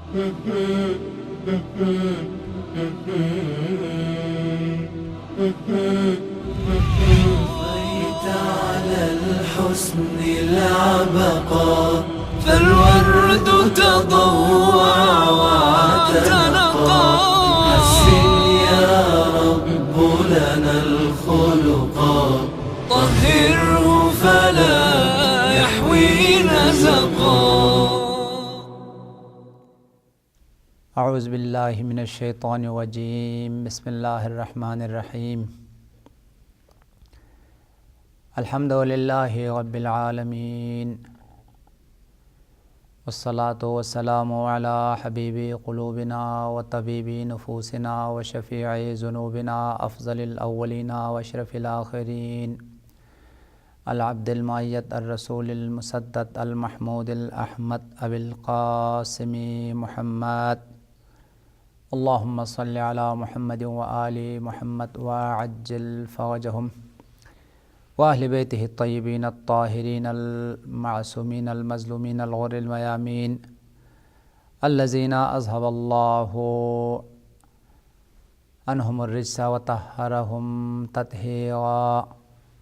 على الحسن العبقى فالورد تضوع وتنقى حسن يا رب لنا الخلقا طهره فلا يحوي نزقا. اعوذ باللہ من الشیطان الرجیم. بسم اللہ الرحمن الرحیم. الحمد للہ رب العالمین والصلاة والسلام علی حبیب قلوبنا وطبیب نفوسنا وشفیع ذنوبنا افضل الاولین واشرف الآخرین العبد المعیت الرسول المسدد المحمود الاحمد ابی القاسم محمد. اللہم صلی علی محمد وآل محمد وعجل فرجہم وأهل بيته الطيبين الطاهرين المعصومين المظلومين الغر الميامين الذين أذهب الله عنهم الرجس وطهرهم تطهيرا.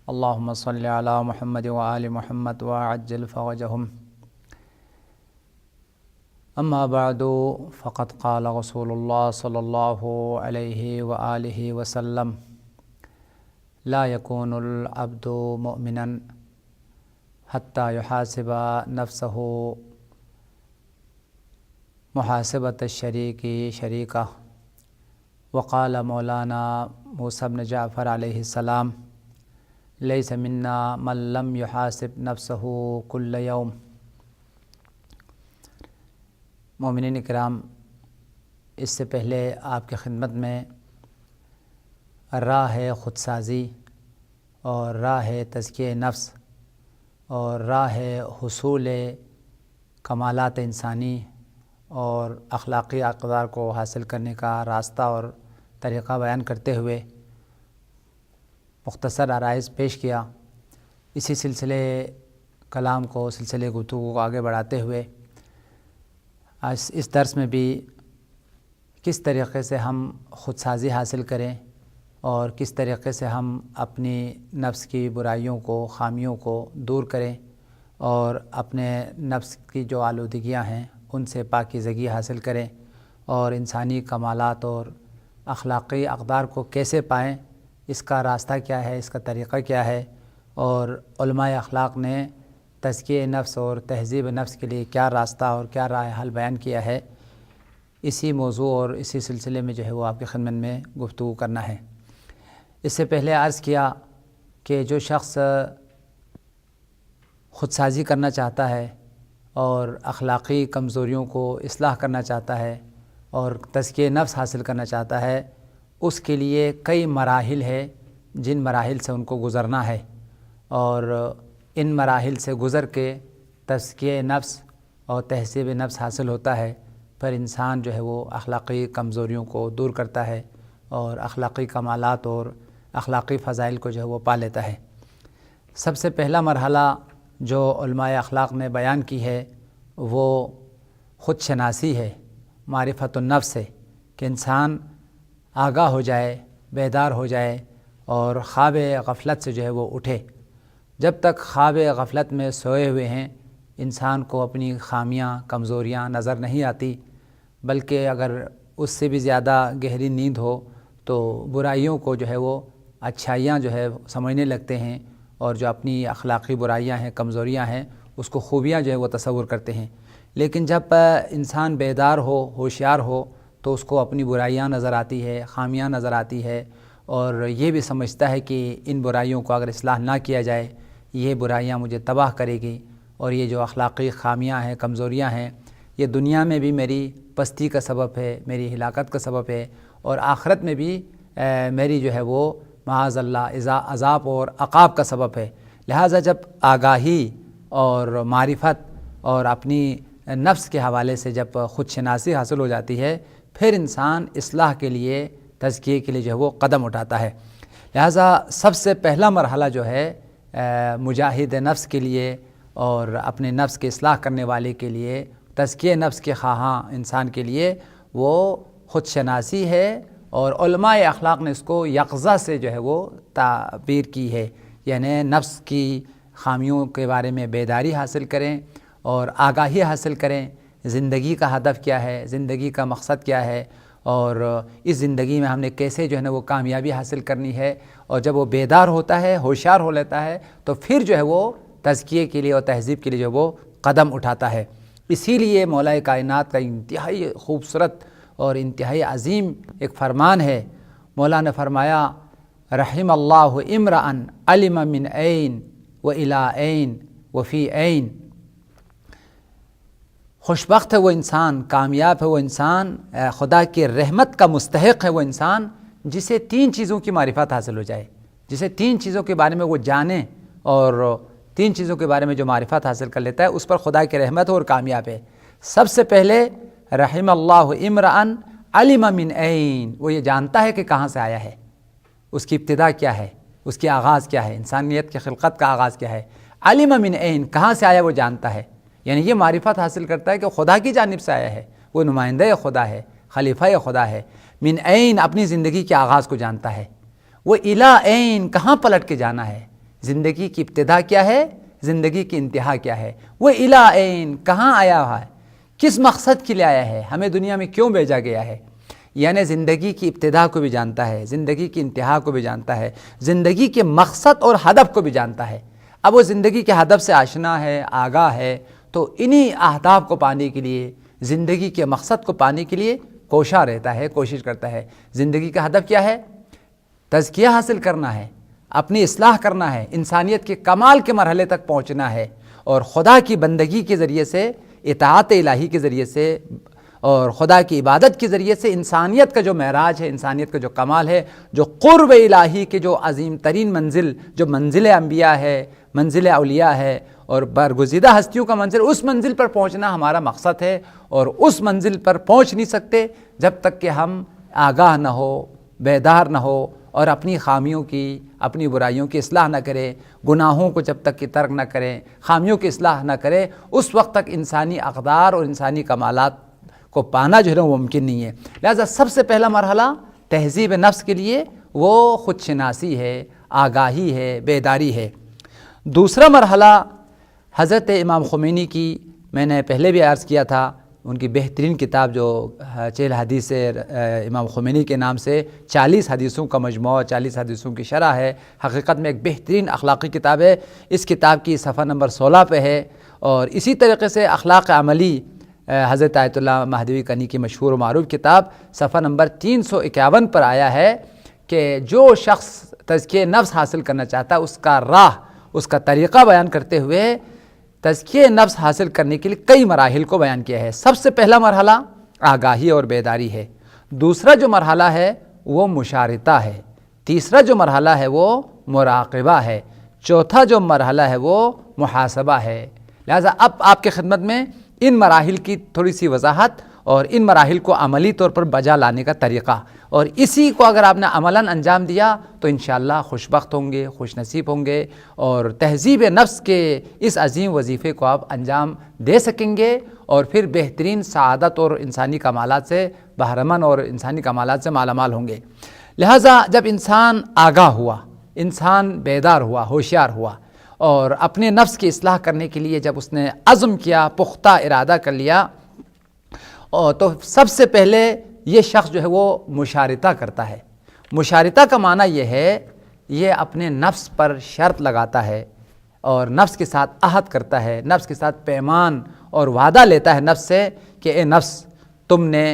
اللهم صل على محمد وآل محمد وعجل فرجهم. أما بعد فقد قال رسول الله صلى الله عليه وآله وسلم: لا يكون العبد مؤمنا حتى يحاسب نفسه محاسبة الشريك شريكه. وقال مولانا موسى بن جعفر عليه السلام: ليس منا من لم يحاسب نفسه كل يوم. مومنین اکرام، اس سے پہلے آپ کی خدمت میں راہ خودسازی اور راہ تزکیہ نفس اور راہ حصول کمالات انسانی اور اخلاقی اقدار کو حاصل کرنے کا راستہ اور طریقہ بیان کرتے ہوئے مختصر عرائض پیش کیا. اسی سلسلے کلام کو، سلسلے گفتگو کو آگے بڑھاتے ہوئے آج اس درس میں بھی کس طریقے سے ہم خودسازی حاصل کریں اور کس طریقے سے ہم اپنی نفس کی برائیوں کو، خامیوں کو دور کریں اور اپنے نفس کی جو آلودگیاں ہیں ان سے پاکیزگی حاصل کریں اور انسانی کمالات اور اخلاقی اقدار کو کیسے پائیں، اس کا راستہ کیا ہے، اس کا طریقہ کیا ہے، اور علماء اخلاق نے تزکیہ نفس اور تہذیب نفس کے لیے کیا راستہ اور کیا راہ حل بیان کیا ہے، اسی موضوع اور اسی سلسلے میں جو ہے وہ آپ کی خدمت میں گفتگو کرنا ہے. اس سے پہلے عرض کیا کہ جو شخص خودسازی کرنا چاہتا ہے اور اخلاقی کمزوریوں کو اصلاح کرنا چاہتا ہے اور تزکیہ نفس حاصل کرنا چاہتا ہے، اس کے لیے کئی مراحل ہے جن مراحل سے ان کو گزرنا ہے، اور ان مراحل سے گزر کے تزکیہ نفس اور تہذیب نفس حاصل ہوتا ہے. پھر انسان جو ہے وہ اخلاقی کمزوریوں کو دور کرتا ہے اور اخلاقی کمالات اور اخلاقی فضائل کو جو ہے وہ پا لیتا ہے. سب سے پہلا مرحلہ جو علماء اخلاق نے بیان کی ہے وہ خود شناسی ہے، معرفت النفس ہے، کہ انسان آگاہ ہو جائے، بیدار ہو جائے اور خواب غفلت سے جو ہے وہ اٹھے. جب تک خواب غفلت میں سوئے ہوئے ہیں انسان کو اپنی خامیاں، کمزوریاں نظر نہیں آتی، بلکہ اگر اس سے بھی زیادہ گہری نیند ہو تو برائیوں کو جو ہے وہ اچھائیاں جو ہے سمجھنے لگتے ہیں، اور جو اپنی اخلاقی برائیاں ہیں، کمزوریاں ہیں، اس کو خوبیاں جو ہے وہ تصور کرتے ہیں. لیکن جب انسان بیدار ہو، ہوشیار ہو، تو اس کو اپنی برائیاں نظر آتی ہے، خامیاں نظر آتی ہے، اور یہ بھی سمجھتا ہے کہ ان برائیوں کو اگر اصلاح نہ کیا جائے یہ برائیاں مجھے تباہ کرے گی، اور یہ جو اخلاقی خامیاں ہیں، کمزوریاں ہیں، یہ دنیا میں بھی میری پستی کا سبب ہے، میری ہلاکت کا سبب ہے، اور آخرت میں بھی میری جو ہے وہ معاذ اللہ عذاب اور عقاب کا سبب ہے. لہٰذا جب آگاہی اور معرفت اور اپنی نفس کے حوالے سے جب خود شناسی حاصل ہو جاتی ہے، پھر انسان اصلاح کے لیے، تزکیے کے لیے جو ہے وہ قدم اٹھاتا ہے. لہٰذا سب سے پہلا مرحلہ جو ہے مجاہد نفس کے لیے اور اپنے نفس کے اصلاح کرنے والے کے لیے تزکیہ نفس کے خواہاں انسان کے لیے وہ خود شناسی ہے، اور علماء اخلاق نے اس کو یقظہ سے جو ہے وہ تعبیر کی ہے، یعنی نفس کی خامیوں کے بارے میں بیداری حاصل کریں اور آگاہی حاصل کریں، زندگی کا ہدف کیا ہے، زندگی کا مقصد کیا ہے، اور اس زندگی میں ہم نے کیسے جو ہے نا وہ کامیابی حاصل کرنی ہے۔ اور جب وہ بیدار ہوتا ہے، ہوشیار ہو لیتا ہے، تو پھر جو ہے وہ تزکیے کے لیے اور تہذیب کے لیے جو وہ قدم اٹھاتا ہے۔ اسی لیے مولا کائنات کا انتہائی خوبصورت اور انتہائی عظیم ایک فرمان ہے۔ مولا نے فرمایا رحم اللہ امرأً علم من عین و الی عین و فی عین، خوشبخت ہے وہ انسان، کامیاب ہے وہ انسان، خدا کی رحمت کا مستحق ہے وہ انسان جسے 3 چیزوں کی معرفت حاصل ہو جائے، جسے 3 چیزوں کے بارے میں وہ جانے، اور 3 چیزوں کے بارے میں جو معرفت حاصل کر لیتا ہے اس پر خدا کی رحمت اور کامیاب ہے۔ سب سے پہلے رحم اللہ امرأً علم من عین، وہ یہ جانتا ہے کہ کہاں سے آیا ہے، اس کی ابتدا کیا ہے، اس کی آغاز کیا ہے، انسانیت کی خلقت کا آغاز کیا ہے۔ علم من عین، کہاں سے آیا وہ جانتا ہے، یعنی یہ معرفت حاصل کرتا ہے کہ خدا کی جانب سے آیا ہے، وہ نمائندہ خدا ہے، خلیفہ خدا ہے۔ من عین، اپنی زندگی کے آغاز کو جانتا ہے۔ وہ الی عین، کہاں پلٹ کے جانا ہے، زندگی کی ابتدا کیا ہے، زندگی کی انتہا کیا ہے۔ وہ الی عین، کہاں آیا ہوا ہے، کس مقصد کے لیے آیا ہے، ہمیں دنیا میں کیوں بھیجا گیا ہے، یعنی زندگی کی ابتدا کو بھی جانتا ہے، زندگی کی انتہا کو بھی جانتا ہے، زندگی کے مقصد اور ہدف کو بھی جانتا ہے۔ اب وہ زندگی کے ہدف سے آشنا ہے، آگاہ ہے، تو انہی اہداف کو پانے کے لیے، زندگی کے مقصد کو پانے کے لیے کوشاں رہتا ہے، کوشش کرتا ہے۔ زندگی کا ہدف کیا ہے، تزکیہ حاصل کرنا ہے، اپنی اصلاح کرنا ہے، انسانیت کے کمال کے مرحلے تک پہنچنا ہے، اور خدا کی بندگی کے ذریعے سے، اطاعت الہی کے ذریعے سے اور خدا کی عبادت کے ذریعے سے انسانیت کا جو معراج ہے، انسانیت کا جو کمال ہے، جو قرب الہی کے جو عظیم ترین منزل، جو منزل انبیاء ہے، منزل اولیاء ہے، اور برگزیدہ ہستیوں کا منزل، اس منزل پر پہنچنا ہمارا مقصد ہے۔ اور اس منزل پر پہنچ نہیں سکتے جب تک کہ ہم آگاہ نہ ہو، بیدار نہ ہو، اور اپنی خامیوں کی، اپنی برائیوں کی اصلاح نہ کریں، گناہوں کو جب تک کہ ترک نہ کریں، خامیوں کی اصلاح نہ کریں، اس وقت تک انسانی اقدار اور انسانی کمالات کو پانا جو ہے وہ ممکن نہیں ہے۔ لہذا سب سے پہلا مرحلہ تہذیب نفس کے لیے وہ خود شناسی ہے، آگاہی ہے، بیداری ہے۔ دوسرا مرحلہ حضرت امام خمینی کی، میں نے پہلے بھی عرض کیا تھا، ان کی بہترین کتاب جو 40 حدیث امام خمینی کے نام سے 40 حدیثوں کا مجموعہ، 40 حدیثوں کی شرح ہے، حقیقت میں ایک بہترین اخلاقی کتاب ہے۔ اس کتاب کی صفحہ نمبر 16 پہ ہے، اور اسی طریقے سے اخلاق عملی حضرت آیت اللہ مہدوی کنی کی مشہور و معروف کتاب صفحہ نمبر 351 پر آیا ہے کہ جو شخص تزکیہ نفس حاصل کرنا چاہتا ہے، اس کا راہ، اس کا طریقہ بیان کرتے ہوئے تزکیہ نفس حاصل کرنے کے لیے کئی مراحل کو بیان کیا ہے۔ سب سے پہلا مرحلہ آگاہی اور بیداری ہے، دوسرا جو مرحلہ ہے وہ مشارطہ ہے، تیسرا جو مرحلہ ہے وہ مراقبہ ہے، چوتھا جو مرحلہ ہے وہ محاسبہ ہے۔ لہذا اب آپ کے خدمت میں ان مراحل کی تھوڑی سی وضاحت اور ان مراحل کو عملی طور پر بجا لانے کا طریقہ، اور اسی کو اگر آپ نے عملاً انجام دیا تو انشاءاللہ خوشبخت ہوں گے، خوش نصیب ہوں گے، اور تہذیب نفس کے اس عظیم وظیفے کو آپ انجام دے سکیں گے، اور پھر بہترین سعادت اور انسانی کمالات سے بہرمند اور انسانی کمالات سے مالا مال ہوں گے۔ لہٰذا جب انسان آگاہ ہوا، انسان بیدار ہوا، ہوشیار ہوا، اور اپنے نفس کی اصلاح کرنے کے لیے جب اس نے عزم کیا، پختہ ارادہ کر لیا، تو سب سے پہلے یہ شخص جو ہے وہ مشارطہ کرتا ہے۔ مشارطہ کا معنی یہ ہے، یہ اپنے نفس پر شرط لگاتا ہے اور نفس کے ساتھ عہد کرتا ہے، نفس کے ساتھ پیمان اور وعدہ لیتا ہے نفس سے کہ اے نفس، تم نے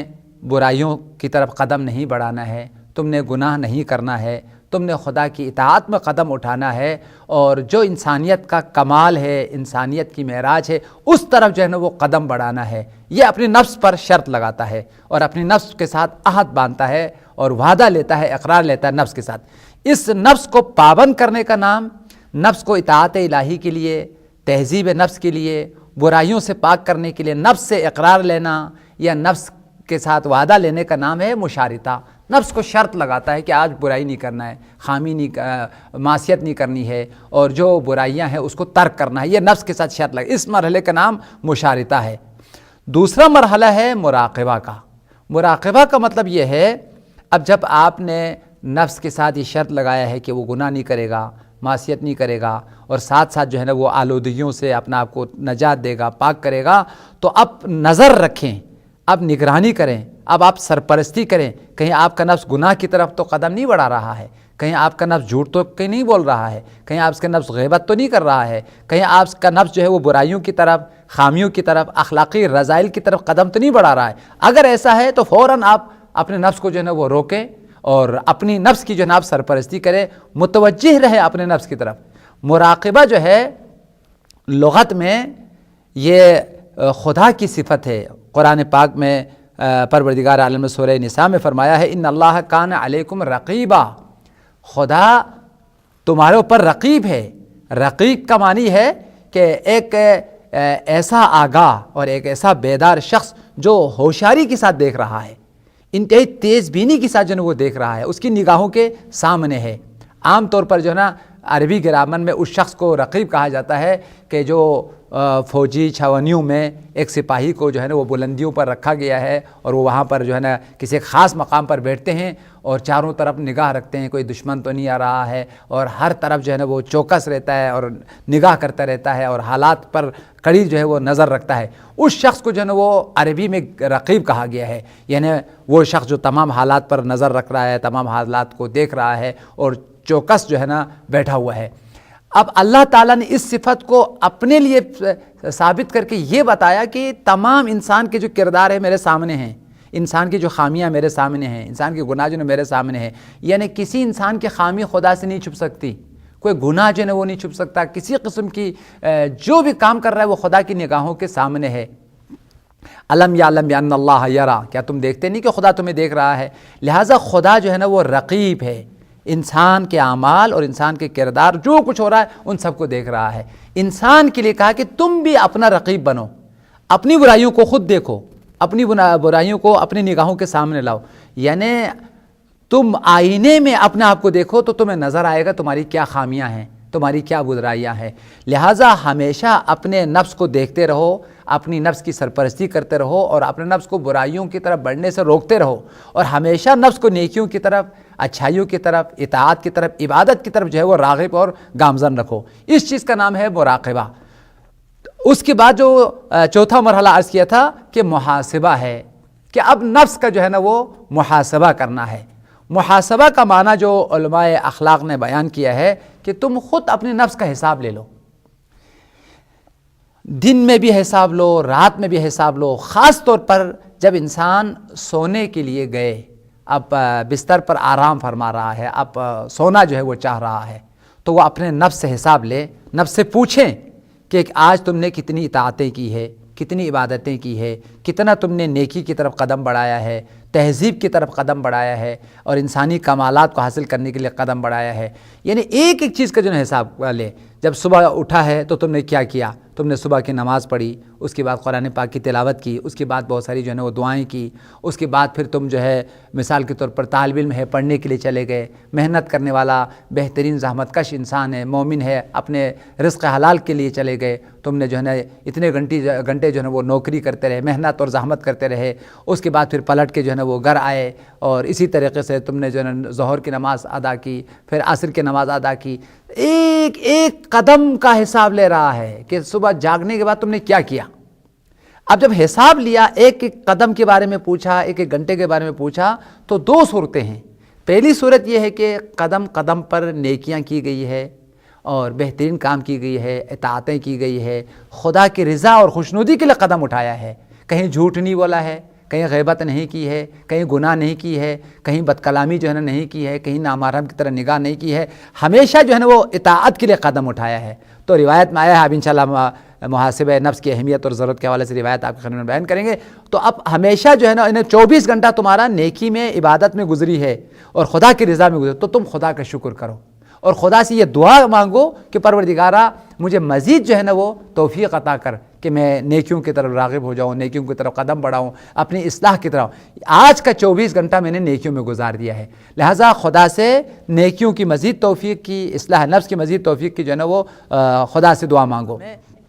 برائیوں کی طرف قدم نہیں بڑھانا ہے، تم نے گناہ نہیں کرنا ہے، تم نے خدا کی اطاعت میں قدم اٹھانا ہے، اور جو انسانیت کا کمال ہے، انسانیت کی معراج ہے، اس طرف جو ہے نا وہ قدم بڑھانا ہے۔ یہ اپنے نفس پر شرط لگاتا ہے اور اپنے نفس کے ساتھ عہد باندھتا ہے اور وعدہ لیتا ہے، اقرار لیتا ہے نفس کے ساتھ۔ اس نفس کو پابند کرنے کا نام، نفس کو اطاعت الہی کے لیے، تہذیب نفس کے لیے، برائیوں سے پاک کرنے کے لیے نفس سے اقرار لینا یا نفس کے ساتھ وعدہ لینے کا نام ہے مشارطہ۔ نفس کو شرط لگاتا ہے کہ آج برائی نہیں کرنا ہے، خامی نہیں، معصیت نہیں کرنی ہے، اور جو برائیاں ہیں اس کو ترک کرنا ہے، یہ نفس کے ساتھ شرط لگا، اس مرحلے کا نام مشارطہ ہے۔ دوسرا مرحلہ ہے مراقبہ کا۔ مراقبہ کا مطلب یہ ہے، اب جب آپ نے نفس کے ساتھ یہ شرط لگایا ہے کہ وہ گناہ نہیں کرے گا، معصیت نہیں کرے گا، اور ساتھ ساتھ جو ہے نا وہ آلودگیوں سے اپنا آپ کو نجات دے گا، پاک کرے گا، تو اب نظر رکھیں، اب نگرانی کریں، اب آپ سرپرستی کریں، کہیں آپ کا نفس گناہ کی طرف تو قدم نہیں بڑھا رہا ہے، کہیں آپ کا نفس جھوٹ تو کہیں نہیں بول رہا ہے، کہیں آپ کا نفس غیبت تو نہیں کر رہا ہے، کہیں آپ کا نفس جو ہے وہ برائیوں کی طرف، خامیوں کی طرف، اخلاقی رذائل کی طرف قدم تو نہیں بڑھا رہا ہے۔ اگر ایسا ہے تو فوراً آپ اپنے نفس کو جو ہے نا وہ روکیں اور اپنی نفس کی جو ہے نا آپ سرپرستی کریں، متوجہ رہیں اپنے نفس کی طرف۔ مراقبہ جو ہے لغت میں یہ خدا کی صفت ہے۔ قرآن پاک میں پروردگار عالم نے سورہ نساء میں فرمایا ہے ان اللہ کان علیکم رقیبا، خدا تمہارے اوپر رقیب ہے۔ رقیب کا معنی ہے کہ ایک ایسا آگاہ اور ایک ایسا بیدار شخص جو ہوشیاری کے ساتھ دیکھ رہا ہے، انتہائی تیز بینی کے ساتھ جو ہے وہ دیکھ رہا ہے، اس کی نگاہوں کے سامنے ہے۔ عام طور پر جو ہے نا عربی گرامر میں اس شخص کو رقیب کہا جاتا ہے کہ جو فوجی چھاونیوں میں ایک سپاہی کو جو ہے نا وہ بلندیوں پر رکھا گیا ہے اور وہ وہاں پر جو ہے نا کسی ایک خاص مقام پر بیٹھتے ہیں اور چاروں طرف نگاہ رکھتے ہیں، کوئی دشمن تو نہیں آ رہا ہے، اور ہر طرف جو ہے نا وہ چوکس رہتا ہے اور نگاہ کرتا رہتا ہے اور حالات پر کڑی جو ہے وہ نظر رکھتا ہے۔ اس شخص کو جو ہے نا وہ عربی میں رقیب کہا گیا ہے، یعنی وہ شخص جو تمام حالات پر نظر رکھ رہا ہے، تمام حالات کو دیکھ رہا ہے اور چوکس جو ہے نا بیٹھا ہوا ہے۔ اب اللہ تعالیٰ نے اس صفت کو اپنے لیے ثابت کر کے یہ بتایا کہ تمام انسان کے جو کردار ہے میرے سامنے ہیں، انسان کی جو خامیاں میرے سامنے ہیں، انسان کے گناہ جو ہے میرے سامنے ہیں، یعنی کسی انسان کی خامی خدا سے نہیں چھپ سکتی، کوئی گناہ جو ہے وہ نہیں چھپ سکتا، کسی قسم کی جو بھی کام کر رہا ہے وہ خدا کی نگاہوں کے سامنے ہے۔ الم یعلم بان اللہ یری، کیا تم دیکھتے نہیں کہ خدا تمہیں دیکھ رہا ہے؟ لہٰذا خدا جو ہے نا وہ رقیب ہے، انسان کے اعمال اور انسان کے کردار جو کچھ ہو رہا ہے ان سب کو دیکھ رہا ہے۔ انسان کے لیے کہا کہ تم بھی اپنا رقیب بنو، اپنی برائیوں کو خود دیکھو، اپنی برائیوں کو اپنی نگاہوں کے سامنے لاؤ، یعنی تم آئینے میں اپنے آپ کو دیکھو تو تمہیں نظر آئے گا تمہاری کیا خامیاں ہیں، تمہاری کیا برائیاں ہیں۔ لہٰذا ہمیشہ اپنے نفس کو دیکھتے رہو، اپنی نفس کی سرپرستی کرتے رہو اور اپنے نفس کو برائیوں کی طرف بڑھنے سے روکتے رہو، اور ہمیشہ نفس کو نیکیوں کی طرف، اچھائیوں کی طرف، اطاعت کی طرف، عبادت کی طرف جو ہے وہ راغب اور گامزن رکھو۔ اس چیز کا نام ہے مراقبہ۔ اس کے بعد جو چوتھا مرحلہ عرض کیا تھا کہ محاسبہ ہے، کہ اب نفس کا جو ہے نا وہ محاسبہ کرنا ہے۔ محاسبہ کا معنی جو علماء اخلاق نے بیان کیا ہے کہ تم خود اپنے نفس کا حساب لے لو، دن میں بھی حساب لو، رات میں بھی حساب لو۔ خاص طور پر جب انسان سونے کے لیے گئے، اب بستر پر آرام فرما رہا ہے، اب سونا جو ہے وہ چاہ رہا ہے، تو وہ اپنے نفس سے حساب لے، نفس سے پوچھیں کہ آج تم نے کتنی اطاعتیں کی ہے، کتنی عبادتیں کی ہے، کتنا تم نے نیکی کی طرف قدم بڑھایا ہے، تہذیب کی طرف قدم بڑھایا ہے اور انسانی کمالات کو حاصل کرنے کے لیے قدم بڑھایا ہے۔ یعنی ایک ایک چیز کا جو ہے حساب لے۔ جب صبح اٹھا ہے تو تم نے کیا کیا؟ تم نے صبح کی نماز پڑھی، اس کے بعد قرآن پاک کی تلاوت کی، اس کے بعد بہت ساری جو ہے نا وہ دعائیں کی، اس کے بعد پھر تم جو ہے مثال کے طور پر طالب علم ہے، پڑھنے کے لیے چلے گئے، محنت کرنے والا بہترین زحمت کش انسان ہے، مومن ہے، اپنے رزق حلال کے لیے چلے گئے، تم نے جو ہے نا اتنے گھنٹے جو ہے نا وہ نوکری کرتے رہے، محنت اور زحمت کرتے رہے، اس کے بعد پھر پلٹ کے جو ہے نا وہ گھر آئے اور اسی طریقے سے تم نے جو ہے نا ظہر کی نماز ادا کی، پھر عصر کی نماز ادا کی۔ ایک ایک قدم کا حساب لے رہا ہے کہ صبح جاگنے کے بعد تم نے کیا کیا۔ اب جب حساب لیا، ایک ایک قدم کے بارے میں پوچھا، ایک ایک گھنٹے کے بارے میں پوچھا، تو دو صورتیں ہیں۔ پہلی صورت یہ ہے کہ قدم قدم پر نیکیاں کی گئی ہے اور بہترین کام کی گئی ہے، اطاعتیں کی گئی ہے، خدا کی رضا اور خوشنودی کے لیے قدم اٹھایا ہے، کہیں جھوٹ نہیں بولا ہے، کہیں غیبت نہیں کی ہے، کہیں گناہ نہیں کی ہے، کہیں بد کلامی جو ہے نا نہیں کی ہے، کہیں نامحرم کی طرح نگاہ نہیں کی ہے، ہمیشہ جو ہے نا وہ اطاعت کے لیے قدم اٹھایا ہے۔ تو روایت میں آیا ہے، اب انشاءاللہ محاسبہ نفس کی اہمیت اور ضرورت کے حوالے سے روایت آپ کے خدمت میں بیان کریں گے۔ تو اب ہمیشہ جو ہے نا 24 گھنٹہ تمہارا نیکی میں، عبادت میں گزری ہے اور خدا کی رضا میں گزری، تو تم خدا کا شکر کرو اور خدا سے یہ دعا مانگو کہ پروردگارا مجھے مزید جو ہے نا وہ توفیق عطا کر کہ میں نیکیوں کی طرف راغب ہو جاؤں، نیکیوں کی طرف قدم بڑھاؤں، اپنی اصلاح کی طرف۔ آج کا 24 گھنٹہ میں نے نیکیوں میں گزار دیا ہے، لہٰذا خدا سے نیکیوں کی مزید توفیق کی، اصلاح نفس کی مزید توفیق کی جو ہے نا وہ خدا سے دعا مانگو۔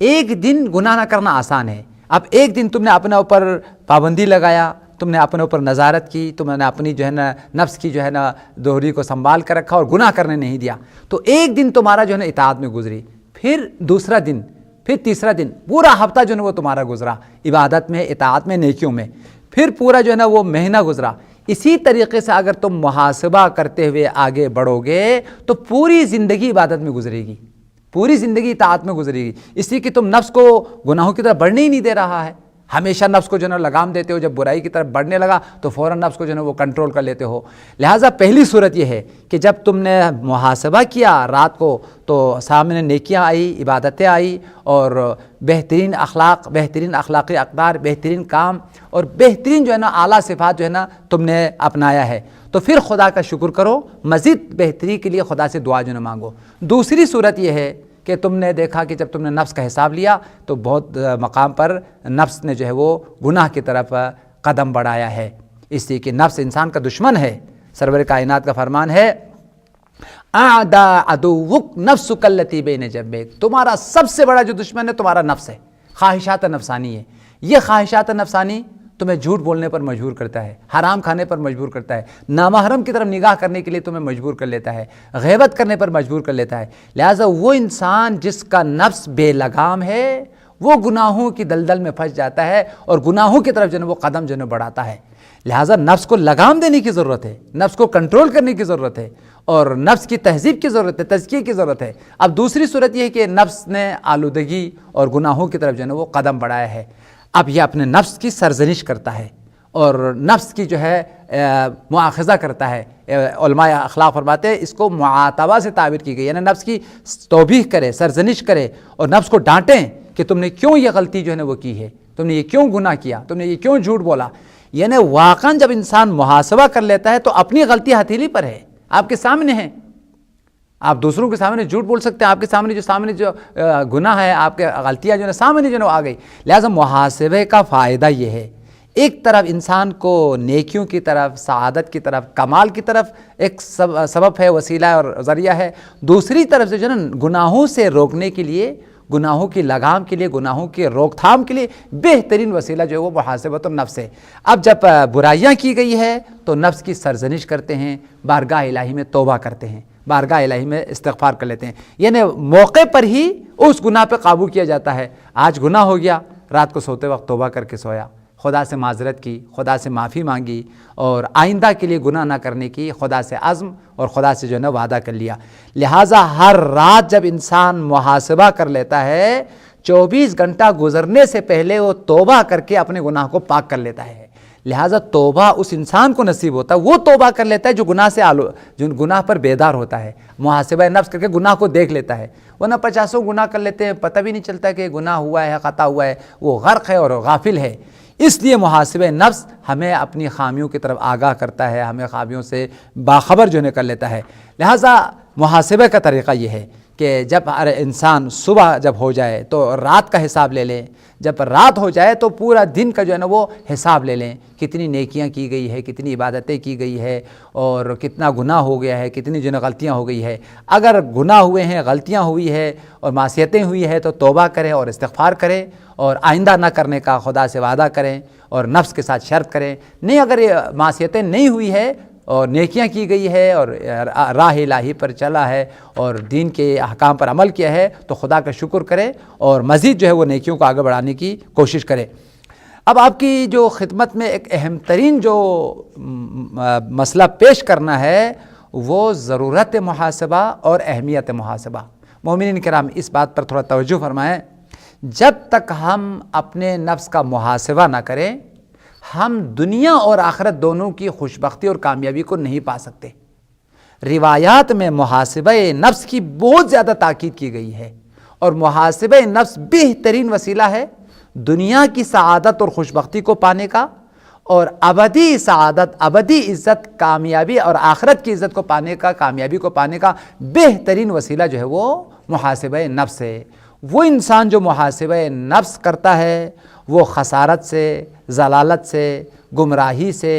ایک دن گناہ نہ کرنا آسان ہے، اب ایک دن تم نے اپنے اوپر پابندی لگایا، تم نے اپنے اوپر نظارت کی، تم نے اپنی جو ہے نا نفس کی جو ہے نا دوہری کو سنبھال کر رکھا اور گناہ کرنے نہیں دیا، تو ایک دن تمہارا جو ہے نا اطاعت میں گزری، پھر دوسرا دن، پھر تیسرا دن، پورا ہفتہ جو ہے نا وہ تمہارا گزرا عبادت میں، اطاعت میں، نیکیوں میں، پھر پورا جو ہے نا وہ مہینہ گزرا۔ اسی طریقے سے اگر تم محاسبہ کرتے ہوئے آگے بڑھو گے تو پوری زندگی عبادت میں گزرے گی، پوری زندگی اطاعت میں گزرے گی، اس لیے کہ تم نفس کو گناہوں کی طرف بڑھنے ہی نہیں دے رہا ہے۔ ہمیشہ نفس کو جو ہے نا لگام دیتے ہو، جب برائی کی طرف بڑھنے لگا تو فوراً نفس کو جو ہے نا وہ کنٹرول کر لیتے ہو۔ لہٰذا پہلی صورت یہ ہے کہ جب تم نے محاسبہ کیا رات کو تو سامنے نیکیاں آئی، عبادتیں آئی، اور بہترین اخلاق، بہترین اخلاقی اقدار، بہترین کام اور بہترین جو ہے نا اعلیٰ صفات جو ہے نا تم نے اپنایا ہے، تو پھر خدا کا شکر کرو، مزید بہتری کے لیے خدا سے دعا جو ہے نا مانگو۔ دوسری صورت یہ ہے کہ تم نے دیکھا کہ جب تم نے نفس کا حساب لیا تو بہت مقام پر نفس نے جو ہے وہ گناہ کی طرف قدم بڑھایا ہے، اس لیے کہ نفس انسان کا دشمن ہے۔ سرور کائنات کا فرمان ہے اعدا عدوک نفسک التی بین جنبیک، تمہارا سب سے بڑا جو دشمن ہے تمہارا نفس ہے، خواہشات نفسانی ہے۔ یہ خواہشات نفسانی تمہیں جھوٹ بولنے پر مجبور کرتا ہے، حرام کھانے پر مجبور کرتا ہے، نامحرم کی طرف نگاہ کرنے کے لیے تمہیں مجبور کر لیتا ہے، غیبت کرنے پر مجبور کر لیتا ہے۔ لہٰذا وہ انسان جس کا نفس بے لگام ہے وہ گناہوں کی دلدل میں پھنس جاتا ہے اور گناہوں کی طرف جو ہے وہ قدم جو ہے بڑھاتا ہے۔ لہٰذا نفس کو لگام دینے کی ضرورت ہے، نفس کو کنٹرول کرنے کی ضرورت ہے، اور نفس کی تہذیب کی ضرورت ہے، تزکیے کی ضرورت ہے۔ اب دوسری صورت یہ ہے کہ نفس نے آلودگی اور گناہوں کی طرف جو ہے وہ قدم بڑھایا ہے، اب یہ اپنے نفس کی سرزنش کرتا ہے اور نفس کی جو ہے مواخذہ کرتا ہے۔ علماء اخلاق فرماتے ہیں اس کو معاتبہ سے تعبیر کی گئی، یعنی نفس کی توبیخ کرے، سرزنش کرے اور نفس کو ڈانٹیں کہ تم نے کیوں یہ غلطی جو ہے وہ کی ہے، تم نے یہ کیوں گناہ کیا، تم نے یہ کیوں جھوٹ بولا۔ یعنی واقعاً جب انسان محاسبہ کر لیتا ہے تو اپنی غلطی ہتھیلی پر ہے، آپ کے سامنے ہے، آپ دوسروں کے سامنے جھوٹ بول سکتے ہیں، آپ کے سامنے جو گناہ ہے، آپ کے غلطیاں جو ہے سامنے جو ہے آ گئی۔ لہٰذا محاسبے کا فائدہ یہ ہے، ایک طرف انسان کو نیکیوں کی طرف، سعادت کی طرف، کمال کی طرف ایک سبب ہے، وسیلہ اور ذریعہ ہے، دوسری طرف سے جو ہے نا گناہوں سے روکنے کے لیے، گناہوں کی لگام کے لیے، گناہوں کی روک تھام کے لیے بہترین وسیلہ جو ہے وہ محاسبۃ النفس ہے۔ اب جب برائیاں کی گئی ہے تو نفس کی سرزنش کرتے ہیں، بارگاہ الہی میں توبہ کرتے ہیں، بارگاہ الہی میں استغفار کر لیتے ہیں، یعنی موقع پر ہی اس گناہ پہ قابو کیا جاتا ہے۔ آج گناہ ہو گیا، رات کو سوتے وقت توبہ کر کے سویا، خدا سے معذرت کی، خدا سے معافی مانگی اور آئندہ کے لیے گناہ نہ کرنے کی خدا سے عزم اور خدا سے جو ہے نا وعدہ کر لیا۔ لہٰذا ہر رات جب انسان محاسبہ کر لیتا ہے 24 گھنٹہ گزرنے سے پہلے وہ توبہ کر کے اپنے گناہ کو پاک کر لیتا ہے۔ لہٰذا توبہ اس انسان کو نصیب ہوتا ہے، وہ توبہ کر لیتا ہے جو گناہ سے جو گناہ پر بیدار ہوتا ہے، محاسبہ نفس کر کے گناہ کو دیکھ لیتا ہے۔ ورنہ 50 گناہ کر لیتے ہیں، پتہ بھی نہیں چلتا کہ گناہ ہوا ہے، خطا ہوا ہے، وہ غرق ہے اور غافل ہے۔ اس لیے محاسبہ نفس ہمیں اپنی خامیوں کی طرف آگاہ کرتا ہے، ہمیں خامیوں سے باخبر جو کر لیتا ہے۔ لہٰذا محاسبہ کا طریقہ یہ ہے کہ جب ہر انسان صبح جب ہو جائے تو رات کا حساب لے لیں، جب رات ہو جائے تو پورا دن کا جو ہے نا وہ حساب لے لیں، کتنی نیکیاں کی گئی ہے، کتنی عبادتیں کی گئی ہے اور کتنا گناہ ہو گیا ہے، کتنی جو ہے غلطیاں ہو گئی ہے۔ اگر گناہ ہوئے ہیں، غلطیاں ہوئی ہے اور معصیتیں ہوئی ہے تو توبہ کریں اور استغفار کریں اور آئندہ نہ کرنے کا خدا سے وعدہ کریں اور نفس کے ساتھ شرط کریں۔ نہیں، اگر یہ معصیتیں نہیں ہوئی ہے اور نیکیاں کی گئی ہے اور راہ الہی پر چلا ہے اور دین کے احکام پر عمل کیا ہے تو خدا کا شکر کرے اور مزید جو ہے وہ نیکیوں کو آگے بڑھانے کی کوشش کرے۔ اب آپ کی جو خدمت میں ایک اہم ترین جو مسئلہ پیش کرنا ہے وہ ضرورت محاسبہ اور اہمیت محاسبہ۔ مومنین کرام اس بات پر تھوڑا توجہ فرمائیں، جب تک ہم اپنے نفس کا محاسبہ نہ کریں ہم دنیا اور آخرت دونوں کی خوشبختی اور کامیابی کو نہیں پا سکتے۔ روایات میں محاسبہ نفس کی بہت زیادہ تاکید کی گئی ہے اور محاسبہ نفس بہترین وسیلہ ہے دنیا کی سعادت اور خوشبختی کو پانے کا، اور ابدی سعادت، ابدی عزت، کامیابی اور آخرت کی عزت کو پانے کا، کامیابی کو پانے کا بہترین وسیلہ جو ہے وہ محاسبہ نفس ہے۔ وہ انسان جو محاسبہ نفس کرتا ہے وہ خسارت سے، ضلالت سے، گمراہی سے،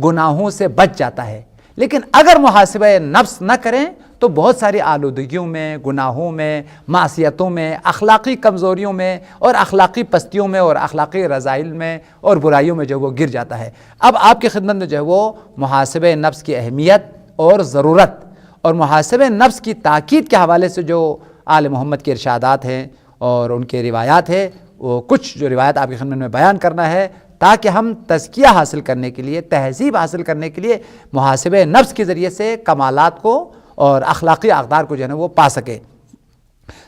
گناہوں سے بچ جاتا ہے۔ لیکن اگر محاسبہ نفس نہ کریں تو بہت ساری آلودگیوں میں، گناہوں میں، معصیتوں میں، اخلاقی کمزوریوں میں اور اخلاقی پستیوں میں اور اخلاقی رذائل میں اور برائیوں میں جو وہ گر جاتا ہے۔ اب آپ کی خدمت میں جو ہے وہ محاسبہ نفس کی اہمیت اور ضرورت اور محاسبہ نفس کی تاکید کے حوالے سے جو آل محمد کے ارشادات ہیں اور ان کے روایات ہیں، وہ کچھ جو روایت آپ کی خدمت میں بیان کرنا ہے تاکہ ہم تزکیہ حاصل کرنے کے لیے، تہذیب حاصل کرنے کے لیے محاسبہ نفس کے ذریعے سے کمالات کو اور اخلاقی اقدار کو جو ہے نا وہ پا سکے۔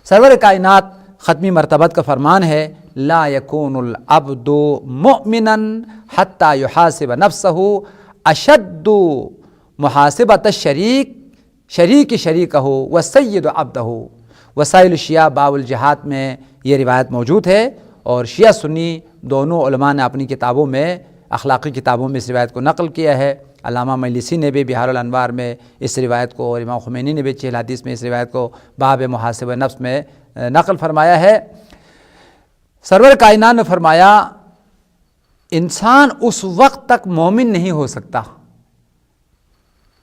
سرور کائنات ختمی مرتبت کا فرمان ہے، لا یکون العبد مؤمنا حتی یحاسب نفسہ اشد محاسبۃ الشریک شریک شریکہ وسید عبدہ۔ وسائل الشیعہ باب الجہاد میں یہ روایت موجود ہے، اور شیعہ سنی دونوں علماء نے اپنی کتابوں میں، اخلاقی کتابوں میں اس روایت کو نقل کیا ہے۔ علامہ مجلسی نے بھی بہار الانوار میں اس روایت کو، اور امام خمینی نے بھی چہل حدیث میں اس روایت کو باب محاسبہ نفس میں نقل فرمایا ہے۔ سرور کائنات نے فرمایا، انسان اس وقت تک مومن نہیں ہو سکتا،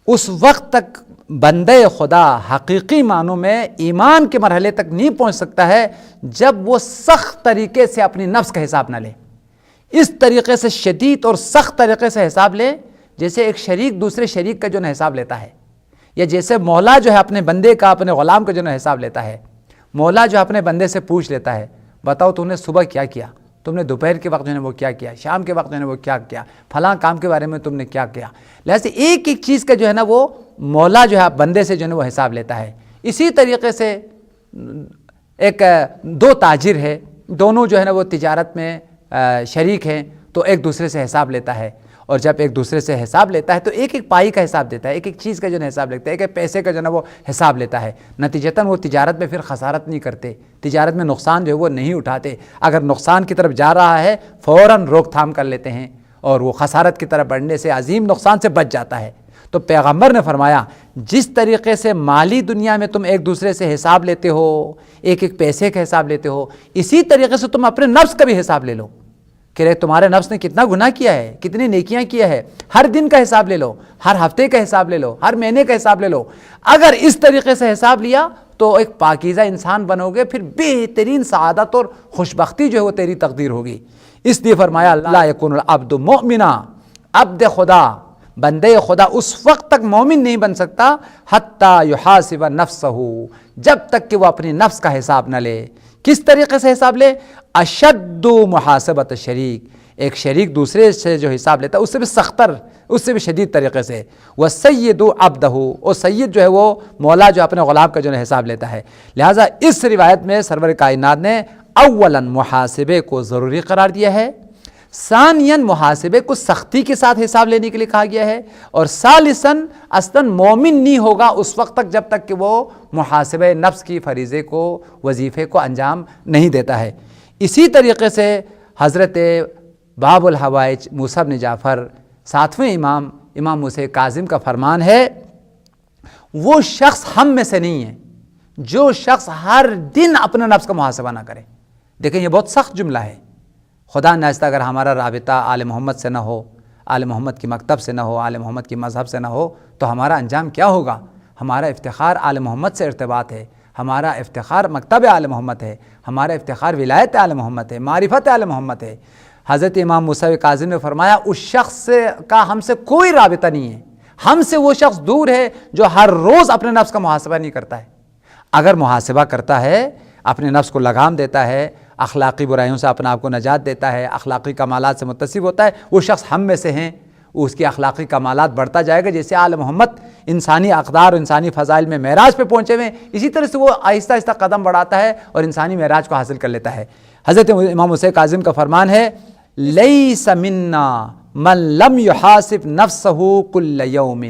اس وقت تک بندے خدا حقیقی معنوں میں ایمان کے مرحلے تک نہیں پہنچ سکتا ہے جب وہ سخت طریقے سے اپنی نفس کا حساب نہ لے۔ اس طریقے سے شدید اور سخت طریقے سے حساب لے جیسے ایک شریک دوسرے شریک کا جو ہے حساب لیتا ہے، یا جیسے مولا جو ہے اپنے بندے کا، اپنے غلام کا جو ہے حساب لیتا ہے۔ مولا جو اپنے بندے سے پوچھ لیتا ہے، بتاؤ تم نے صبح کیا کیا، تم نے دوپہر کے وقت جو ہے وہ کیا کیا، شام کے وقت جو ہے وہ کیا کیا، فلاں کام کے بارے میں تم نے کیا کیا۔ لہٰذا ایک ایک چیز کا جو ہے نا وہ مولا جو ہے بندے سے جو ہے وہ حساب لیتا ہے۔ اسی طریقے سے ایک دو تاجر ہے، دونوں جو ہے نا وہ تجارت میں شریک ہیں، تو ایک دوسرے سے حساب لیتا ہے، اور جب ایک دوسرے سے حساب لیتا ہے تو ایک ایک پائی کا حساب دیتا ہے، ایک ایک چیز کا جو ہے حساب لیتا ہے، ایک ایک پیسے کا جو ہے وہ حساب لیتا ہے۔ نتیجتاً وہ تجارت میں پھر خسارت نہیں کرتے، تجارت میں نقصان جو ہے وہ نہیں اٹھاتے۔ اگر نقصان کی طرف جا رہا ہے فوراً روک تھام کر لیتے ہیں، اور وہ خسارت کی طرف بڑھنے سے، عظیم نقصان سے بچ جاتا ہے۔ تو پیغمبر نے فرمایا، جس طریقے سے مالی دنیا میں تم ایک دوسرے سے حساب لیتے ہو، ایک ایک پیسے کا حساب لیتے ہو، اسی طریقے سے تم اپنے نفس کا بھی حساب لے لو کہ تمہارے نفس نے کتنا گناہ کیا ہے، کتنی نیکیاں کیا ہے۔ ہر دن کا حساب لے لو، ہر ہفتے کا حساب لے لو، ہر مہینے کا حساب لے لو۔ اگر اس طریقے سے حساب لیا تو ایک پاکیزہ انسان بنو گے، پھر بہترین سعادت اور خوشبختی جو ہے وہ تیری تقدیر ہوگی۔ اس لیے فرمایا، لا یکون العبد مؤمنا، عبد خدا، بندے خدا اس وقت تک مومن نہیں بن سکتا حتی یحاسب نفسہ، جب تک کہ وہ اپنی نفس کا حساب نہ لے۔ کس طریقے سے حساب لے؟ اشد محاسبۃ شریک، ایک شریک دوسرے سے جو حساب لیتا ہے اس سے بھی سختر، اس سے بھی شدید طریقے سے۔ وسید عبدہ، اور سید جو ہے وہ مولا جو اپنے غلام کا جو ہے حساب لیتا ہے۔ لہٰذا اس روایت میں سرور کائنات نے اولاً محاسبے کو ضروری قرار دیا ہے، ثانیاً محاسبے کو سختی کے ساتھ حساب لینے کے لیے کہا گیا ہے، اور ثالثاً اصلاً مومن نہیں ہوگا اس وقت تک جب تک کہ وہ محاسبہ نفس کی فریضے کو، وظیفے کو انجام نہیں دیتا ہے۔ اسی طریقے سے حضرت باب الحوائج موسیٰ بن جعفر 7ویں امام موسیٰ کاظم کا فرمان ہے، وہ شخص ہم میں سے نہیں ہے جو شخص ہر دن اپنا نفس کا محاسبہ نہ کرے۔ دیکھیں یہ بہت سخت جملہ ہے۔ خدا ناخواستہ اگر ہمارا رابطہ آل محمد سے نہ ہو، آل محمد کی مکتب سے نہ ہو، آل محمد کی مذہب سے نہ ہو، تو ہمارا انجام کیا ہوگا؟ ہمارا افتخار آل محمد سے ارتباط ہے، ہمارا افتخار مکتب آل محمد ہے، ہمارا افتخار ولایت آل محمد ہے، معرفت آل محمد ہے۔ حضرت امام موسیٰ کاظم نے فرمایا، اس شخص کا ہم سے کوئی رابطہ نہیں ہے، ہم سے وہ شخص دور ہے جو ہر روز اپنے نفس کا محاسبہ نہیں کرتا ہے۔ اگر محاسبہ کرتا ہے، اپنے نفس کو لگام دیتا ہے، اخلاقی برائیوں سے اپنے آپ کو نجات دیتا ہے، اخلاقی کمالات سے متصف ہوتا ہے، وہ شخص ہم میں سے ہیں، اس کی اخلاقی کمالات بڑھتا جائے گا۔ جیسے آل محمد انسانی اقدار اور انسانی فضائل میں معراج پہ پہنچے ہوئے ہیں، اسی طرح سے وہ آہستہ آہستہ قدم بڑھاتا ہے اور انسانی معراج کو حاصل کر لیتا ہے۔ حضرت امام موسیٰ کاظم کا فرمان ہے، لیس منا من لم یحاسب نفسہ کل یوم،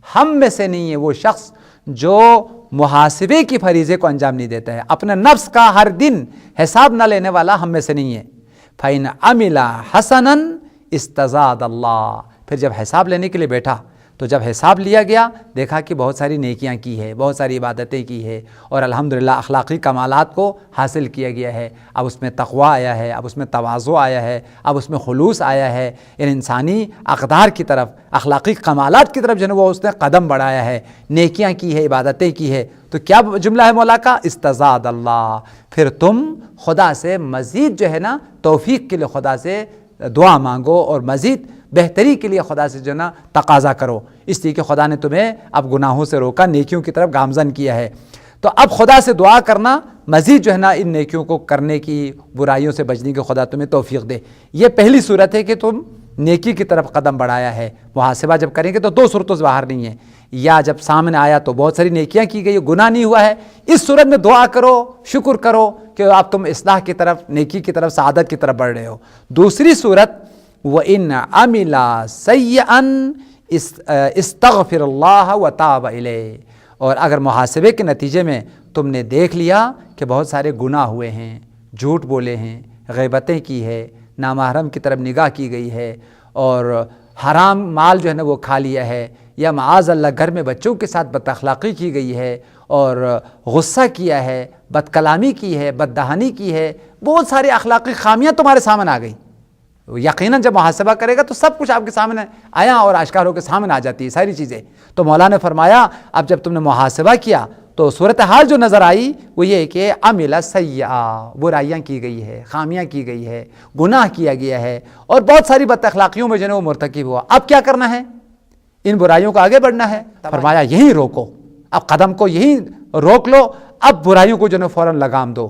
ہم میں سے نہیں ہے وہ شخص جو محاسبے کی فریضے کو انجام نہیں دیتا ہے، اپنے نفس کا ہر دن حساب نہ لینے والا ہم میں سے نہیں ہے۔ فَإِنْ عَمِلَ حَسَنًا اسْتَزَادَ اللَّهُ، پھر جب حساب لینے کے لیے بیٹھا تو جب حساب لیا گیا دیکھا کہ بہت ساری نیکیاں کی ہے، بہت ساری عبادتیں کی ہے، اور الحمدللہ اخلاقی کمالات کو حاصل کیا گیا ہے۔ اب اس میں تقویٰ آیا ہے، اب اس میں تواضع آیا ہے، اب اس میں خلوص آیا ہے، ان انسانی اقدار کی طرف، اخلاقی کمالات کی طرف جو ہے وہ اس نے قدم بڑھایا ہے، نیکیاں کی ہے، عبادتیں کی ہے۔ تو کیا جملہ ہے مولا کا؟ استزاد اللہ، پھر تم خدا سے مزید جو ہے نا توفیق کے لیے خدا سے دعا مانگو اور مزید بہتری کے لیے خدا سے جو ہے نا تقاضا کرو، اس لیے کہ خدا نے تمہیں اب گناہوں سے روکا، نیکیوں کی طرف گامزن کیا ہے۔ تو اب خدا سے دعا کرنا مزید جو ہے نا ان نیکیوں کو کرنے کی، برائیوں سے بچنے کی خدا تمہیں توفیق دے۔ یہ پہلی صورت ہے کہ تم نیکی کی طرف قدم بڑھایا ہے۔ محاسبہ جب کریں گے تو دو صورتوں سے باہر نہیں ہے، یا جب سامنے آیا تو بہت ساری نیکیاں کی گئی، گناہ نہیں ہوا ہے، اس صورت میں دعا کرو، شکر کرو کہ اب تم اصلاح کی طرف، نیکی کی طرف، سعادت کی طرف بڑھ رہے ہو۔ دوسری صورت وَإِنْ عَمِلَ سَيِّئًا اسْتَغْفِرَ اللَّهَ وَتَابَ إِلَيْهِ، اور اگر محاسبے کے نتیجے میں تم نے دیکھ لیا کہ بہت سارے گناہ ہوئے ہیں، جھوٹ بولے ہیں، غیبتیں کی ہے، نامحرم کی طرف نگاہ کی گئی ہے، اور حرام مال جو ہے نا وہ کھا لیا ہے، یا معاذ اللہ گھر میں بچوں کے ساتھ بد اخلاقی کی گئی ہے، اور غصہ کیا ہے، بد کلامی کی ہے، بد دہانی کی ہے، بہت ساری اخلاقی خامیاں تمہارے سامنے آ گئی۔ یقیناً جب محاسبہ کرے گا تو سب کچھ آپ کے سامنے آیا اور آشکار ہو کے سامنے آ جاتی ہے ساری چیزیں۔ تو مولا نے فرمایا اب جب تم نے محاسبہ کیا تو صورتحال جو نظر آئی وہ یہ کہ عمل سیئا، برائیاں کی گئی ہے، خامیاں کی گئی ہے، گناہ کیا گیا ہے، اور بہت ساری بد اخلاقیوں میں جو ہے وہ مرتکب ہوا۔ اب کیا کرنا ہے؟ ان برائیوں کو آگے بڑھنا ہے۔ فرمایا یہیں روکو، اب قدم کو یہیں روک لو، اب برائیوں کو جو ہے فوراً لگام دو۔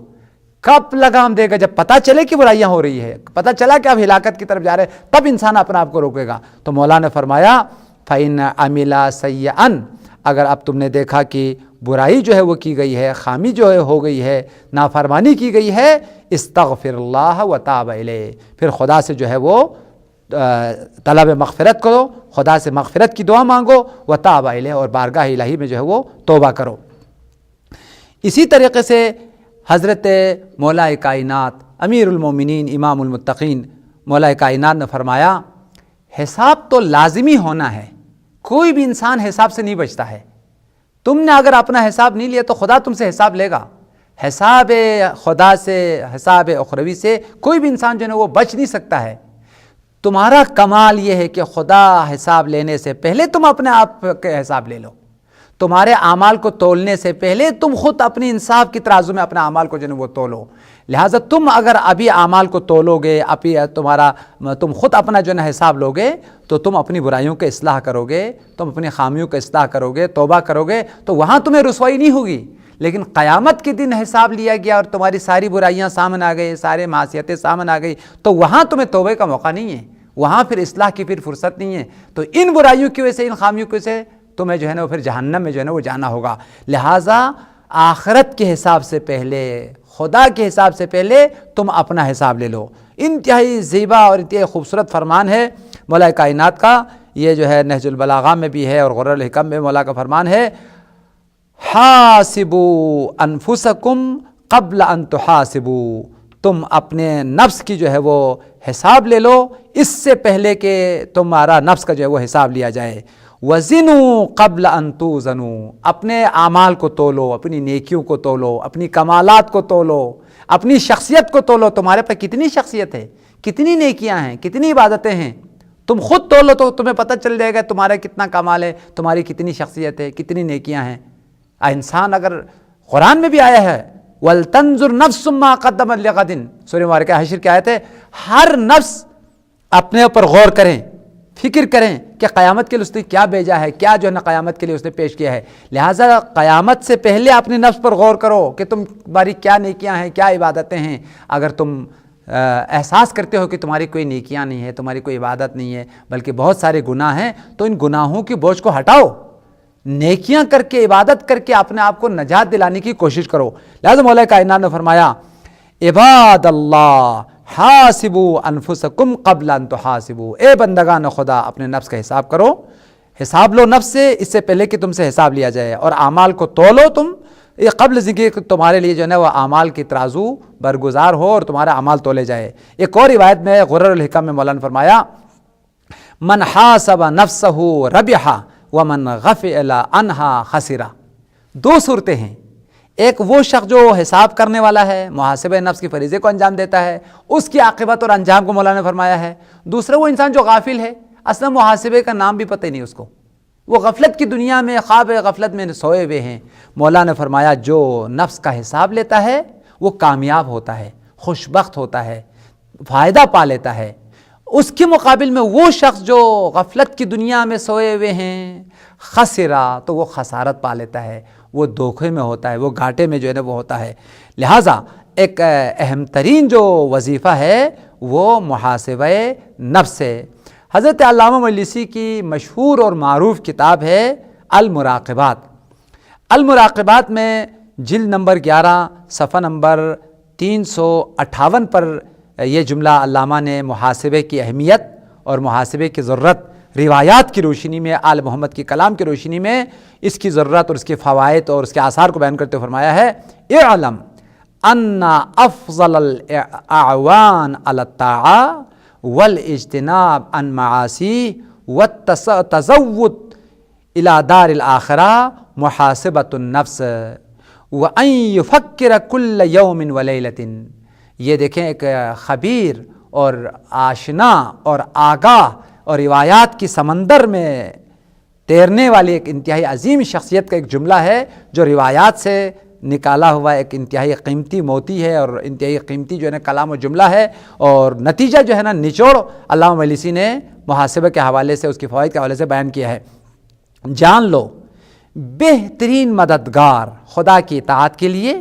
کب لگام دے گا؟ جب پتہ چلے کہ برائیاں ہو رہی ہے، پتہ چلا کہ اب ہلاکت کی طرف جا رہے، تب انسان اپنا آپ کو روکے گا۔ تو مولا نے فرمایا فَإِنْ عَمِلَ سَيِّئًا، اگر اب تم نے دیکھا کہ برائی جو ہے وہ کی گئی ہے، خامی جو ہے ہو گئی ہے، نافرمانی کی گئی ہے، استغفر اللہ وتاب الیہ، پھر خدا سے جو ہے وہ طلب مغفرت کرو، خدا سے مغفرت کی دعا مانگو، وتاب الیہ، اور بارگاہ الہی میں جو ہے وہ توبہ کرو۔ اسی طریقے سے حضرت مولا کائنات امیر المومنین امام المتقین مولا کائنات نے فرمایا حساب تو لازمی ہونا ہے، کوئی بھی انسان حساب سے نہیں بچتا ہے۔ تم نے اگر اپنا حساب نہیں لیا تو خدا تم سے حساب لے گا۔ حساب خدا سے، حساب اخروی سے کوئی بھی انسان جو ہے وہ بچ نہیں سکتا ہے۔ تمہارا کمال یہ ہے کہ خدا حساب لینے سے پہلے تم اپنے آپ کے حساب لے لو، تمہارے اعمال کو تولنے سے پہلے تم خود اپنی انصاف کی ترازو میں اپنے اعمال کو جو ہے وہ تولو۔ لہٰذا تم اگر ابھی اعمال کو تولو گے، ابھی تم خود اپنا جو ہے حساب لوگے تو تم اپنی برائیوں کے اصلاح کرو گے، تم اپنی خامیوں کا اصلاح کرو گے، توبہ کرو گے، تو وہاں تمہیں رسوائی نہیں ہوگی۔ لیکن قیامت کے دن حساب لیا گیا اور تمہاری ساری برائیاں سامنے آ گئی، سارے معصیتیں سامنے آ گئی، تو وہاں تمہیں توبہ کا موقع نہیں ہے، وہاں پھر اصلاح کی پھر فرصت نہیں ہے۔ تو ان برائیوں کی وجہ سے، ان خامیوں کی وجہ سے تمہیں جو ہے نا وہ پھر جہنم میں جو ہے نا وہ جانا ہوگا۔ لہٰذا آخرت کے حساب سے پہلے، خدا کے حساب سے پہلے تم اپنا حساب لے لو۔ انتہائی زیبا اور انتہائی خوبصورت فرمان ہے مولا کائنات کا، یہ جو ہے نہج البلاغہ میں بھی ہے اور غرر الحکم میں مولا کا فرمان ہے، حاسبوا انفسکم قبل ان تحاسبوا، تم اپنے نفس کی جو ہے وہ حساب لے لو اس سے پہلے کہ تمہارا نفس کا جو ہے وہ حساب لیا جائے۔ وزنوا قبل ان توزنوا، اپنے اعمال کو تولو، اپنی نیکیوں کو تولو، اپنی کمالات کو تولو، اپنی شخصیت کو تولو، تمہارے پہ کتنی شخصیت ہے، کتنی نیکیاں ہیں، کتنی عبادتیں ہیں، تم خود تولو تو تمہیں پتہ چل جائے گا تمہارا کتنا کمال ہے، تمہاری کتنی شخصیت ہے، کتنی نیکیاں ہیں۔ انسان اگر قرآن میں بھی آیا ہے وَلْتَنْظُرْ نَفْسٌ مَا قَدَّمَتْ لِغَدٍ، سورہ مبارکہ حشر کی آیت ہے، ہر نفس اپنے اوپر غور کریں، فکر کریں کہ قیامت کے لیے اس نے کیا بھیجا ہے، کیا جو ہے نا قیامت کے لیے اس نے پیش کیا ہے۔ لہٰذا قیامت سے پہلے اپنے نفس پر غور کرو کہ تمہاری کیا نیکیاں ہیں، کیا عبادتیں ہیں۔ اگر تم احساس کرتے ہو کہ تمہاری کوئی نیکیاں نہیں ہے، تمہاری کوئی عبادت نہیں ہے، بلکہ بہت سارے گناہ ہیں، تو ان گناہوں کی بوجھ کو ہٹاؤ، نیکیاں کر کے، عبادت کر کے اپنے آپ کو نجات دلانے کی کوشش کرو۔ لہٰذا مولا کائنات نے فرمایا عباد اللہ حاسبوا انفسکم قبل ان تحاسبوا، اے بندگان خدا اپنے نفس کا حساب کرو، حساب لو نفس سے اس سے پہلے کہ تم سے حساب لیا جائے، اور اعمال کو تولو تم قبل ذکر کہ تمہارے لیے جو ہے وہ اعمال کی ترازو برگزار ہو اور تمہارا اعمال تولے جائے۔ ایک اور روایت میں غرر الحکم میں مولانا فرمایا من حاسب نفسہ ربح ومن غفل عنہا خسرا۔ دو صورتیں ہیں، ایک وہ شخص جو حساب کرنے والا ہے، محاسبہ نفس کی فریضے کو انجام دیتا ہے، اس کی عاقبت اور انجام کو مولانا نے فرمایا ہے۔ دوسرا وہ انسان جو غافل ہے، اصلا محاسبے کا نام بھی پتہ ہی نہیں اس کو، وہ غفلت کی دنیا میں خواب غفلت میں سوئے ہوئے ہیں۔ مولانا نے فرمایا جو نفس کا حساب لیتا ہے وہ کامیاب ہوتا ہے، خوشبخت ہوتا ہے، فائدہ پا لیتا ہے۔ اس کے مقابل میں وہ شخص جو غفلت کی دنیا میں سوئے ہوئے ہیں، خسرا، تو وہ خسارت پا لیتا ہے، وہ دھوکے میں ہوتا ہے، وہ گھاٹے میں جو ہے نا وہ ہوتا ہے۔ لہٰذا ایک اہم ترین جو وظیفہ ہے وہ محاسبہ نفس ہے۔ حضرت علامہ مجلسی کی مشہور اور معروف کتاب ہے المراقبات۔ المراقبات میں جلد نمبر 11 صفحہ نمبر 358 پر یہ جملہ علامہ نے محاسبے کی اہمیت اور محاسبے کی ضرورت روایات کی روشنی میں، آل محمد کی کلام کی روشنی میں اس کی ضرورت اور اس کے فوائد اور اس کے آثار کو بیان کرتے فرمایا ہے، اعلم ان افضل الاعوان علی الطاعہ والاجتناب عن معاصی والتزود الى دار الآخرہ محاسبۃ النفس وان یفکر کل یوم ولیلۃ۔ یہ دیکھیں ایک خبیر اور آشنا اور آگاہ اور روایات کی سمندر میں تیرنے والی ایک انتہائی عظیم شخصیت کا ایک جملہ ہے جو روایات سے نکالا ہوا ایک انتہائی قیمتی موتی ہے اور انتہائی قیمتی جو ہے نا کلام و جملہ ہے، اور نتیجہ جو ہے نا نچوڑ علامہ مجلسی نے محاسبہ کے حوالے سے، اس کی فوائد کے حوالے سے بیان کیا ہے۔ جان لو بہترین مددگار خدا کی اطاعت کے لیے،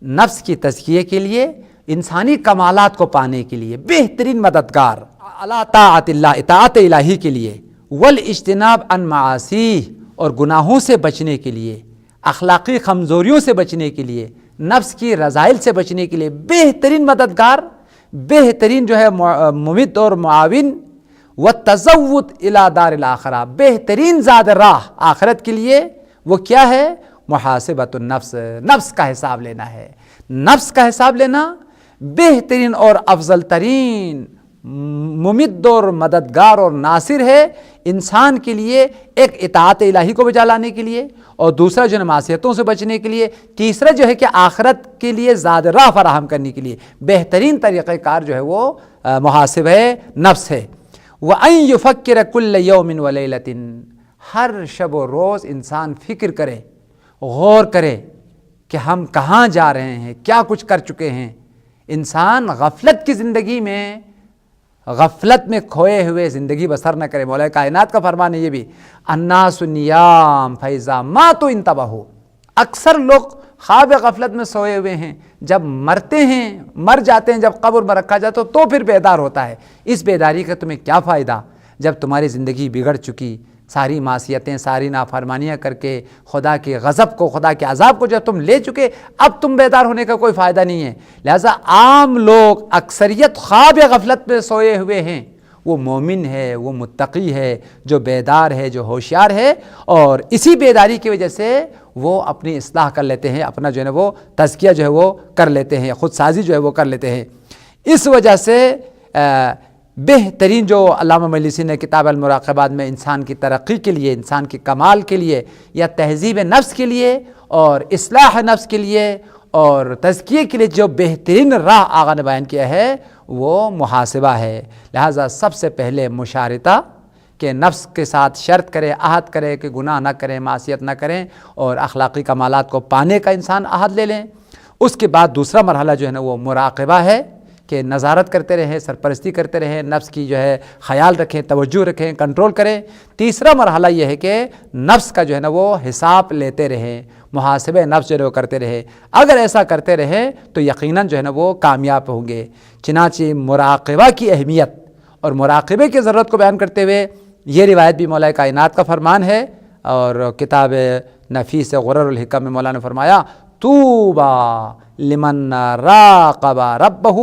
نفس کی تزکیے کے لیے، انسانی کمالات کو پانے کے لیے بہترین مددگار اللہ طاعت اللہ، اطاعت الہی کے لیے، والاجتناب عن معاصی، اور گناہوں سے بچنے کے لیے، اخلاقی کمزوریوں سے بچنے کے لیے، نفس کی رذائل سے بچنے کے لیے بہترین مددگار، بہترین جو ہے ممد اور معاون، والتزود الی دار الاخرہ، بہترین زاد راہ آخرت کے لیے، وہ کیا ہے؟ محاسبۃ النفس، نفس کا حساب لینا ہے۔ نفس کا حساب لینا بہترین اور افضل ترین ممد اور مددگار اور ناصر ہے انسان کے لیے، ایک اطاعت الہی کو بجا لانے کے لیے، اور دوسرا جو ہے معصیتوں سے بچنے کے لیے، تیسرا جو ہے کہ آخرت کے لیے زاد راہ فراہم کرنے کے لیے بہترین طریقہ کار جو ہے وہ محاسبہ نفس ہے۔ وَأَن يُفَكِّرَ كُلَّ يَوْمٍ وَلَيْلَةٍ، ہر شب و روز انسان فکر کرے، غور کرے کہ ہم کہاں جا رہے ہیں، کیا کچھ کر چکے ہیں۔ انسان غفلت کی زندگی میں، غفلت میں کھوئے ہوئے زندگی بسر نہ کرے۔ مولا کائنات کا فرمان ہے یہ بھی، الناس نیام فیضا ماتوا انتبہوا، اکثر لوگ خواب غفلت میں سوئے ہوئے ہیں، جب مرتے ہیں، مر جاتے ہیں، جب قبر میں رکھا جاتا تو پھر بیدار ہوتا ہے۔ اس بیداری کا تمہیں کیا فائدہ جب تمہاری زندگی بگڑ چکی، ساری معصیتیں، ساری نافرمانیاں کر کے خدا کے غضب کو، خدا کے عذاب کو جب تم لے چکے، اب تم بیدار ہونے کا کوئی فائدہ نہیں ہے۔ لہٰذا عام لوگ، اکثریت خواب غفلت میں سوئے ہوئے ہیں، وہ مومن ہے، وہ متقی ہے، جو بیدار ہے، جو ہوشیار ہے، اور اسی بیداری کی وجہ سے وہ اپنی اصلاح کر لیتے ہیں، اپنا جو ہے نا وہ تزکیہ جو ہے وہ کر لیتے ہیں، خود سازی جو ہے وہ کر لیتے ہیں۔ اس وجہ سے بہترین جو علامہ مجلسی نے کتاب المراقبات میں انسان کی ترقی کے لیے، انسان کی کمال کے لیے، یا تہذیب نفس کے لیے اور اصلاح نفس کے لیے اور تزکیے کے لیے جو بہترین راہ آقا نے بیان کیا ہے وہ محاسبہ ہے۔ لہٰذا سب سے پہلے مشارطہ کہ نفس کے ساتھ شرط کرے، عہد کرے کہ گناہ نہ کریں، معصیت نہ کریں، اور اخلاقی کمالات کو پانے کا انسان عہد لے لیں۔ اس کے بعد دوسرا مرحلہ جو ہے نا وہ مراقبہ ہے کہ نظارت کرتے رہیں، سرپرستی کرتے رہیں، نفس کی جو ہے خیال رکھیں، توجہ رکھیں، کنٹرول کریں۔ تیسرا مرحلہ یہ ہے کہ نفس کا جو ہے نا وہ حساب لیتے رہیں، محاسبہ نفس جو ہے وہ کرتے رہے۔ اگر ایسا کرتے رہے تو یقیناً جو ہے نا وہ کامیاب ہوں گے۔ چنانچہ مراقبہ کی اہمیت اور مراقبے کی ضرورت کو بیان کرتے ہوئے یہ روایت بھی مولا کائنات کا فرمان ہے، اور کتاب نفیس غرر الحکم میں مولا نے فرمایا، طوبی لمن راقب ربہ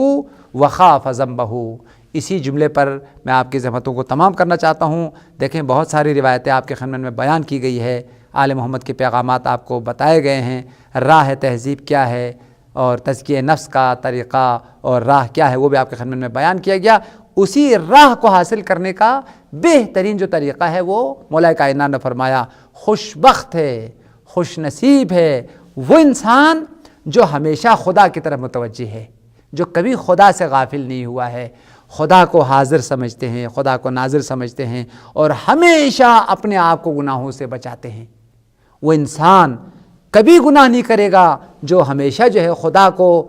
وخاف ذنبہ۔ اسی جملے پر میں آپ کی زحمتوں کو تمام کرنا چاہتا ہوں۔ دیکھیں بہت ساری روایتیں آپ کے خدمت میں بیان کی گئی ہے، آل محمد کے پیغامات آپ کو بتائے گئے ہیں، راہ تہذیب کیا ہے اور تزکیہ نفس کا طریقہ اور راہ کیا ہے وہ بھی آپ کے خدمت میں بیان کیا گیا۔ اسی راہ کو حاصل کرنے کا بہترین جو طریقہ ہے وہ مولا کائنات نے فرمایا خوش بخت ہے، خوش نصیب ہے وہ انسان جو ہمیشہ خدا کی طرف متوجہ ہے، جو کبھی خدا سے غافل نہیں ہوا ہے، خدا کو حاضر سمجھتے ہیں، خدا کو ناظر سمجھتے ہیں اور ہمیشہ اپنے آپ کو گناہوں سے بچاتے ہیں۔ وہ انسان کبھی گناہ نہیں کرے گا جو ہمیشہ جو ہے خدا کو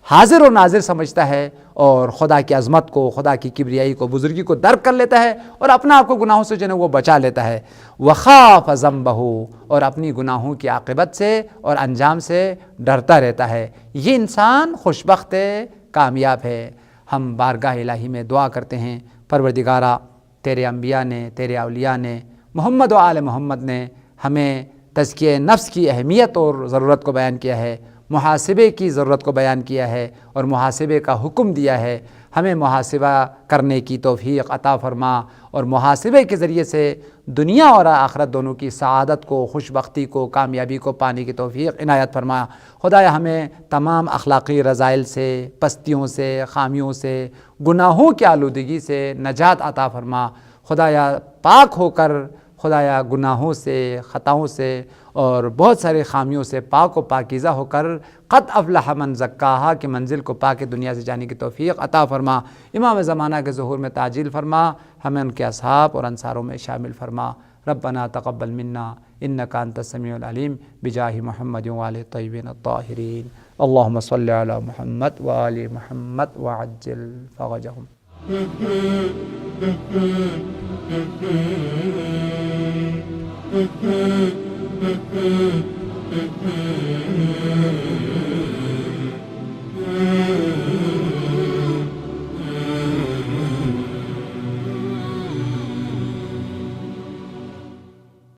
حاضر و ناظر سمجھتا ہے اور خدا کی عظمت کو، خدا کی کبریائی کو، بزرگی کو درک کر لیتا ہے اور اپنے آپ کو گناہوں سے جو ہے وہ بچا لیتا ہے۔ وخاف ذنبہ، اور اپنی گناہوں کی عاقبت سے اور انجام سے ڈرتا رہتا ہے۔ یہ انسان خوش بخت ہے، کامیاب ہے۔ ہم بارگاہ الہی میں دعا کرتے ہیں، پروردگارا تیرے انبیاء نے، تیرے اولیاء نے، محمد و آل محمد نے ہمیں تزکیہ نفس کی اہمیت اور ضرورت کو بیان کیا ہے، محاسبے کی ضرورت کو بیان کیا ہے اور محاسبے کا حکم دیا ہے۔ ہمیں محاسبہ کرنے کی توفیق عطا فرما اور محاسبے کے ذریعے سے دنیا اور آخرت دونوں کی سعادت کو، خوش بختی کو، کامیابی کو پانے کی توفیق عنایت فرما۔ خدایا ہمیں تمام اخلاقی رذائل سے، پستیوں سے، خامیوں سے، گناہوں کی آلودگی سے نجات عطا فرما۔ خدایا پاک ہو کر، خدایا گناہوں سے، خطاؤں سے اور بہت سارے خامیوں سے پاک و پاکیزہ ہو کر قد افلح من زکاہا کی منزل کو پا کے دنیا سے جانے کی توفیق عطا فرما۔ امام زمانہ کے ظہور میں تعجیل فرما، ہمیں ان کے اصحاب اور انصاروں میں شامل فرما۔ ربنا تقبل منا انک انت السمیع العلیم بجاہ محمد وآلہ الطیبین الطاہرین۔ اللہم صلی علی محمد وآل محمد وعجل فرجہم۔ Mm-hmm.